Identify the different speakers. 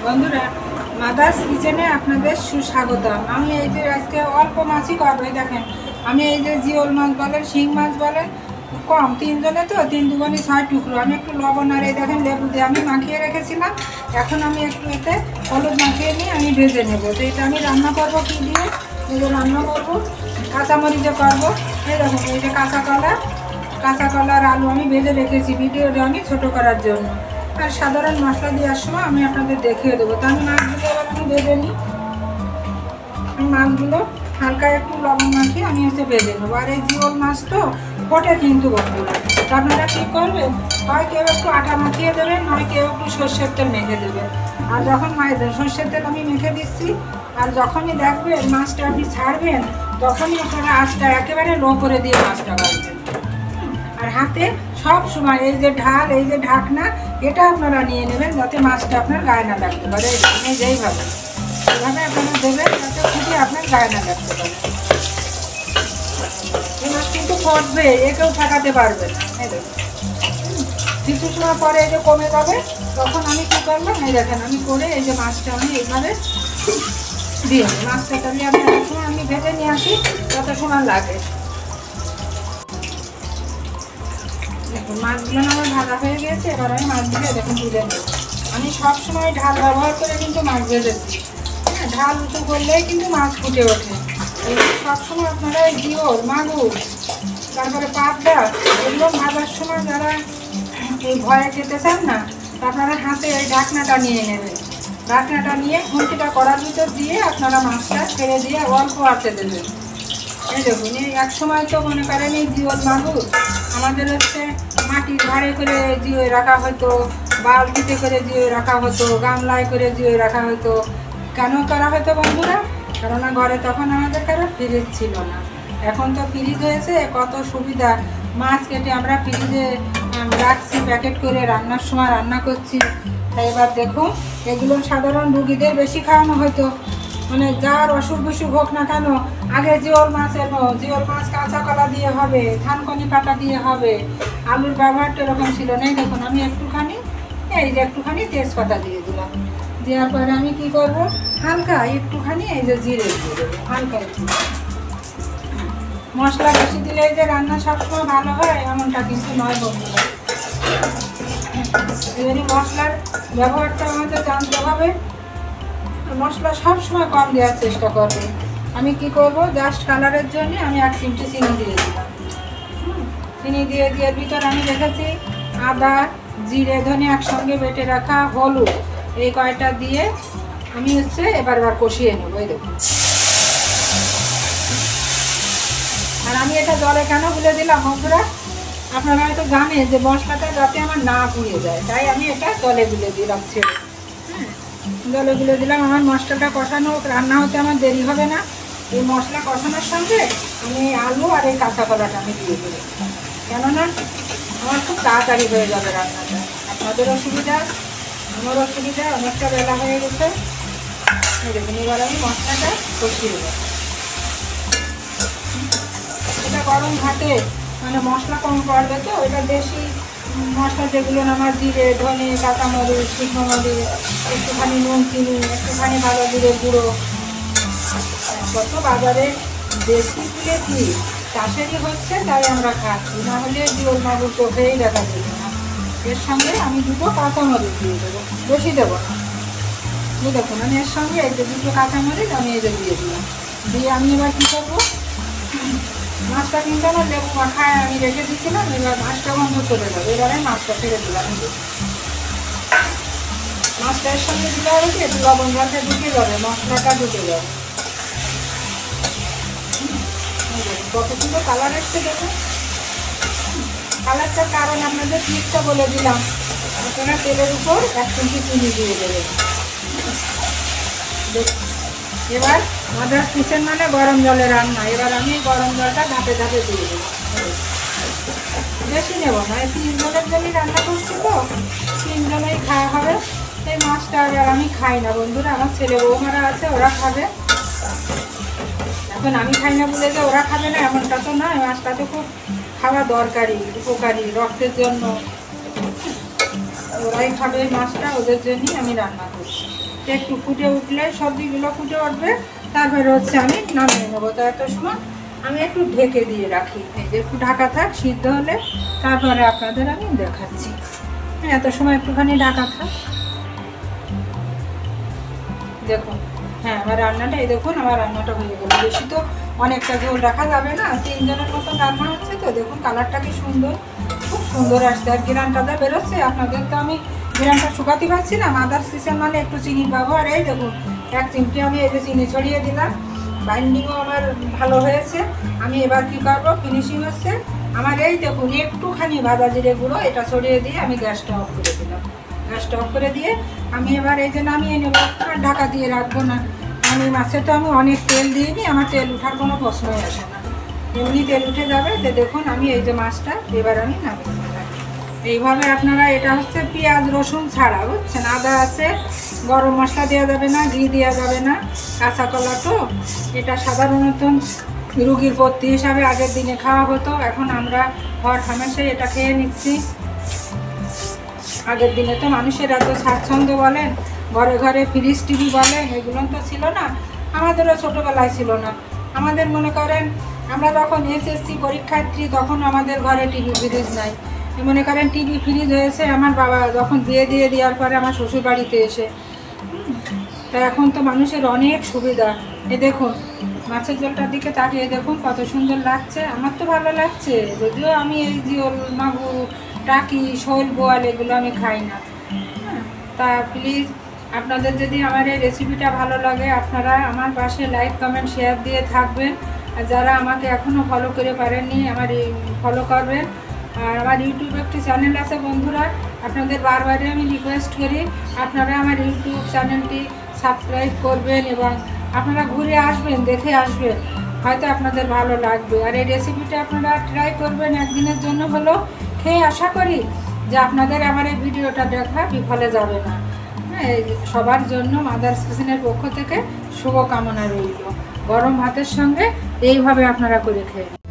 Speaker 1: বন্ধুরা, মাদার্স কিচেনে আপনাদের সুস্বাগতম। আমি এই যে আজকে অল্প মাছই করবো। দেখেন, আমি এই যে জিওল মাছ বলেন, শিং মাছ বলেন, কম 3 জনে তো 3 দুগুণে 6 টুকরো। আমি একটু লবণ আর এই দেখেন লেবু দিয়ে আমি মাখিয়ে রেখেছিলাম। এখন আমি একটু এতে হলুদ মাখিয়ে নিয়ে আমি ভেজে নেবো। তো এটা আমি রান্না করবো কী দিয়ে? এই যে রান্না করবো কাঁচামরিচে করবো। এই দেখুন, এই যে কাঁচা কলা আর আলু আমি ভেজে রেখেছি ভিডিওটা আমি ছোটো করার জন্য। আর সাধারণ মশলা দেওয়ার সময় আমি আপনাদের দেখিয়ে দেবো। তো আমি মাছগুলো এবার আমি ভেজে নিই। মাছগুলো হালকা একটু লবণ মাখিয়ে আমি হচ্ছে ভেজে নেবো। আর এই জিওল মাছ তো ফোটে কিন্তু বন্ধুরা। তো আপনারা কী করবেন, হয় কেউ একটু আটা মাখিয়ে দেবেন, নয় কেউ একটু সর্ষের তেল মেখে দেবেন। আর যখন সর্ষের তেল আমি মেখে দিচ্ছি, আর যখনই দেখবেন মাছটা আপনি ছাড়বেন, তখনই আপনারা আঁচটা একেবারে লো করে দিয়ে মাছটা ভাজবেন। আর হাতে সব সময় এই যে ঢাল, এই যে ঢাকনা, এটা আপনারা নিয়ে নেবেন যাতে মাছটা আপনার গায়ে না লাগতে পারে। এই যেইভাবে এইভাবে আপনারা দেবেন যাতে খুঁজে আপনার গায়ে না লাগতে পারে। এই মাছ কিন্তু ফটবে, একেও ঠেকাতে পারবে না। এই দেখুন, কিছু সময় পরে এই যে কমে যাবে, তখন আমি কী করলাম, এই দেখেন আমি করে এই যে মাছটা আমি এইভাবে দিয়ে মাছটা তাহলে আমি এত সময় আমি ভেজে নিয়ে আসি, তত সময় লাগে। দেখুন মাছগুলো আমার ভাজা হয়ে গিয়েছে। এবার আমি মাছগুলো দেখুন তুলে নেব। আমি সবসময় ঢাল ব্যবহার করে কিন্তু মাছ ভেজেছি। হ্যাঁ, ঢাল উঁচু করলেই কিন্তু মাছ ফুটে ওঠে। সবসময় আপনারা এই জিওল, মাগুর, তারপরে পাবদা, এগুলো ভাজার সময় যারা এই ভয়ে খেতে চান না, আপনারা হাতে এই ঢাকনাটা নিয়ে নেবেন। ঢাকনাটা নিয়ে খুন্তিটা কড়ার ভিতর দিয়ে আপনারা মাছটা ছেড়ে দিয়ে অল্প আঁচে দেবেন। এই দেখুন, এই এক সময় তো মনে করেন এই জিওল মাগুর আমাদের হচ্ছে মাটির ভাঁড়ে করে জিওয়ে রাখা হতো, বালতিতে করে জিওয়ে রাখা হতো, গামলায় করে জিওয়ে রাখা হতো। কেন করা হতো বন্ধুরা? কেননা ঘরে তখন আমাদের কারো ফ্রিজ ছিল না। এখন তো ফ্রিজ হয়েছে, কত সুবিধা। মাছ কেটে আমরা ফ্রিজে রাখছি, প্যাকেট করে রান্নার সময় রান্না করছি। তাই এবার দেখুন, এগুলো সাধারণ রুগীদের বেশি খাওয়ানো হতো। মানে যার অসুখ বিসুখ হোক না কেন, আগে জিওল মাছ এনো, জিওল মাছ কাঁচা কলা দিয়ে হবে, ধানকনি পাতা দিয়ে হবে। আলুর ব্যবহারটা এরকম ছিল না। দেখুন আমি একটুখানি এই যে একটুখানি তেজপাতা দিয়ে দিলাম। দেওয়ার পরে আমি কি করব, হালকা একটুখানি এই যে জিরে দিয়ে দেবো, হালকা একটু। মশলা বেশি দিলে যে রান্না সবসময় ভালো হয় এমনটা কিন্তু নয় বন্ধুরা। এবারে মশলার ব্যবহারটা আমাদের জানতে হবে। মশলা সবসময় কম দেওয়ার চেষ্টা করবে। আমি কি করব, জাস্ট কালারের জন্য আমি 1 চিমটি চিনি দিয়ে দিলাম। চিনি দিয়ে ভিতর আমি রেখেছি আদা, জিরে, ধনে একসঙ্গে বেটে রাখা, হলুদ, এই কয়টা দিয়ে আমি হচ্ছে এবার কষিয়ে নেবো। এই দেখুন, আর আমি এটা জলে কেন গুলে দিলাম বন্ধুরা, আপনারা হয়তো জানেন যে মশলাটা যাতে আমার না পুড়ে যায়, তাই আমি এটা জলে গুলে দিলাম ছেড়ে। জলে গুলে দিলাম। আমার মশলাটা কষানো হোক, রান্না হতে আমার দেরি হবে না। এই মশলা কষানোর সঙ্গে আমি আলু আর এই কাঁচা কলাটা আমি দিয়ে দেবো, কেননা আমার খুব তাড়াতাড়ি হয়ে যাবে রান্নাটা। আপনাদেরও সুবিধা, আমারও সুবিধা। অনেকটা বেলা হয়ে গেছে। দেখুন, এবার আমি মশলাটা কষিয়ে দেবো। এটা গরম ভাতে মানে মশলা কম পড়বে তো, এটা দেশি মশলা যেগুলো আমার জিরে, ধনে, কাঁচামরিচ, শুকনো মরিচ, একটুখানি নুন, চিনি, একটুখানি ভালো জিরে গুঁড়ো। কত বাজারে দেশি তুলে কি চাষেরই হচ্ছে, তাই আমরা খাচ্ছি। না হলে জিওল মাগুর চোখেই দেখা যাবে না। এর সঙ্গে আমি 2টো কাঁচামরিচ দিয়ে দেবো, বেশি দেবো না। দেখুন আমি এর সঙ্গে এই যে 2টো কাঁচামরিচ আমি এই যে দিয়ে দিলাম। দিয়ে আমি এবার কী করবো, মাছটা কিন্তু আমার লেবু মাখায় আমি রেখে দিচ্ছিলাম। এবার মাছটা বন্ধ চলে যাবে। এবারে মাছটা ফেলে দিলাম। মাছটা এর সঙ্গে দিলে হবে কি, একটু লবণ জলটা ঢুকে যাবে, মশলাটা ঢুকে যাবে। কত সুন্দর কালার এসছে দেখুন। কালারটার কারণ আপনাদের টিপটা বলে দিলাম। আপনারা তেলের উপর 1 চিমটি চিনি দিয়ে দেবেন। এবার মাদার্স কিচেন মানে গরম জলে রান্না। এবার আমি গরম জলটা ধাপে ধাপে দিয়ে দেবো। বেশি নেব না, 3 জনের জন্যই রান্না করছি তো, 3 জনেই খাওয়া হবে। এই মাছটা আর আমি খাই না বন্ধুরা, আমার ছেলে বৌমারা আছে, ওরা খাবে। এখন আমি খাই না বলে যে ওরা খাবে না এমনটা তো নয়। মাছটা তো খুব খাওয়া দরকারি, উপকারী, রক্তের জন্য। ওরাই খাবে এই মাছটা, ওদের জন্যই আমি রান্না করছি। একটু ফুটে উঠলে সবজিগুলো ফুটে উঠবে, তারপরে হচ্ছে আমি নামিয়ে নেবো। তো এত সময় আমি একটু ঢেকে দিয়ে রাখি, এই যে একটু ঢাকা থাক, সিদ্ধ হলে তারপরে আপনাদের আমি দেখাচ্ছি। এত সময় একটুখানি ঢাকা থাক। দেখুন, হ্যাঁ আমার রান্নাটা, এই দেখুন আমার রান্নাটা হয়ে গেল। বেশি তো অনেকটা ঝোল রাখা যাবে না, 3 জনের মতো রান্না হচ্ছে। তো দেখুন কালারটা কি সুন্দর, খুব সুন্দর আসছে। আর গ্রানটা যা বেরোচ্ছে, আপনাদের তো আমি গ্রানটা শুকাতে পারছি না। মাদার্স কিচেন মানে একটু চিনির ব্যবহার। এই দেখুন 1 চিমটি আমি এই যে চিনি ছড়িয়ে দিলাম। বাইন্ডিংও আমার ভালো হয়েছে। আমি এবার কি করবো, ফিনিশিং হচ্ছে আমার। এই দেখুন একটুখানি ভাজা জিরে গুঁড়ো এটা ছড়িয়ে দিয়ে আমি গ্যাসটা অফ করে দিলাম। গ্যাসটা অফ করে দিয়ে আমি এবার এই যে নামিয়ে নেব, আর ঢাকা দিয়ে রাখবো না। আমি মাছে তো আমি অনেক তেল দিইনি, আমার তেল ওঠার কোনো প্রশ্নই আসে না, এমনি তেল উঠে যাবে। তো দেখুন আমি এই যে মাছটা এবার আমি নামিয়ে নিলাম। এইভাবে আপনারা, এটা হচ্ছে পেঁয়াজ রসুন ছাড়া, বুঝছেন? আদা আছে, গরম মশলা দেওয়া যাবে না, ঘি দেওয়া যাবে না, কাঁচা কলা। তো এটা সাধারণত রুগীর পথ্য হিসাবে আগের দিনে খাওয়া হতো, এখন আমরা হর হামেশাই এটা খেয়ে নিচ্ছি। আগের দিনে তো মানুষের এত স্বাচ্ছন্দ্য বলেন, ঘরে ঘরে ফ্রিজ টিভি বলেন, এগুলো তো ছিল না। আমাদেরও ছোটোবেলায় ছিল না। আমাদের মনে করেন আমরা যখন এসএসসি পরীক্ষার্থী, তখন আমাদের ঘরে টিভি ফ্রিজ নাই। মনে করেন টিভি ফ্রিজ হয়েছে আমার বাবা যখন বিয়ে দিয়ে দেওয়ার পরে আমার শ্বশুর বাড়িতে এসে। তা এখন তো মানুষের অনেক সুবিধা। এ দেখুন মাছের ঝোলটার দিকে তাকিয়ে দেখুন কত সুন্দর লাগছে। আমার তো ভালো লাগছে, যদিও আমি এই জিওল, মাগুর, টাকি, শোল, বোয়াল এগুলো আমি খাই না। তা প্লিজ আপনাদের যদি আমার এই রেসিপিটা ভালো লাগে, আপনারা আমার পাশে লাইক কমেন্ট শেয়ার দিয়ে থাকবেন। আর যারা আমাকে এখনও ফলো করে পারেননি, আমার ফলো করবেন। আর আমার ইউটিউবে একটি চ্যানেল আছে বন্ধুরা, আপনাদের বারবারই আমি রিকোয়েস্ট করি আপনারা আমার ইউটিউব চ্যানেলটি সাবস্ক্রাইব করবেন এবং আপনারা ঘুরে আসবেন, দেখে আসবেন, হয়তো আপনাদের ভালো লাগবে। আর এই রেসিপিটা আপনারা ট্রাই করবেন একদিনের জন্য হলো, খেয়ে আশা করি যে আপনাদের আমার এই ভিডিওটা দেখা বিফলে যাবে না। হ্যাঁ, সবার জন্য মাদার্স কিচেনের পক্ষ থেকে শুভকামনা রইল। গরম ভাতের সঙ্গে এইভাবে আপনারা করে খেয়ে